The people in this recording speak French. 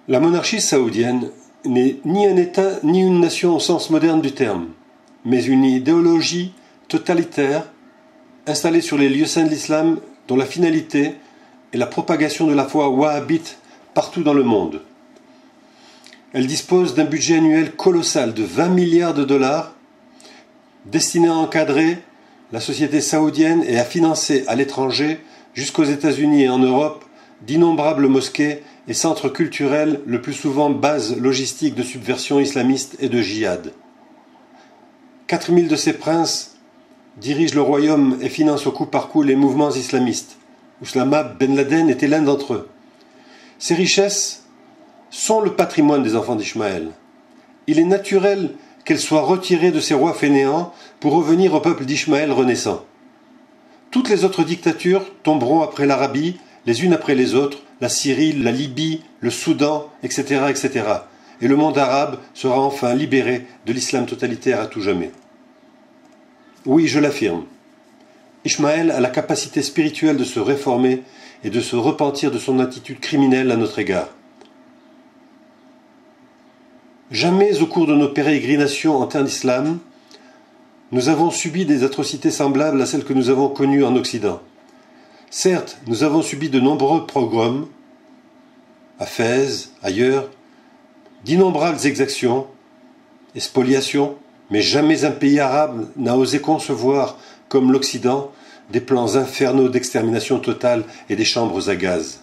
La monarchie saoudienne n'est ni un État ni une nation au sens moderne du terme, mais une idéologie totalitaire installée sur les lieux saints de l'islam dont la finalité est la propagation de la foi wahhabite partout dans le monde. Elle dispose d'un budget annuel colossal de 20 milliards de dollars destiné à encadrer la société saoudienne et à financer à l'étranger, jusqu'aux États-Unis et en Europe, d'innombrables mosquées et centres culturels, le plus souvent bases logistiques de subversion islamiste et de djihad. 4000 de ces princes dirigent le royaume et financent au coup par coup les mouvements islamistes. Oussama Ben Laden était l'un d'entre eux. Ces richesses sont le patrimoine des enfants d'Ismaël. Il est naturel qu'elles soient retirées de ces rois fainéants pour revenir au peuple d'Ismaël renaissant. Toutes les autres dictatures tomberont après l'Arabie, les unes après les autres, la Syrie, la Libye, le Soudan, etc., etc. Et le monde arabe sera enfin libéré de l'islam totalitaire à tout jamais. Oui, je l'affirme. Ismaël a la capacité spirituelle de se réformer et de se repentir de son attitude criminelle à notre égard. Jamais au cours de nos pérégrinations en terre d'islam, nous avons subi des atrocités semblables à celles que nous avons connues en Occident. Certes, nous avons subi de nombreux pogroms, à Fès, ailleurs, d'innombrables exactions et spoliations, mais jamais un pays arabe n'a osé concevoir, comme l'Occident, des plans infernaux d'extermination totale et des chambres à gaz.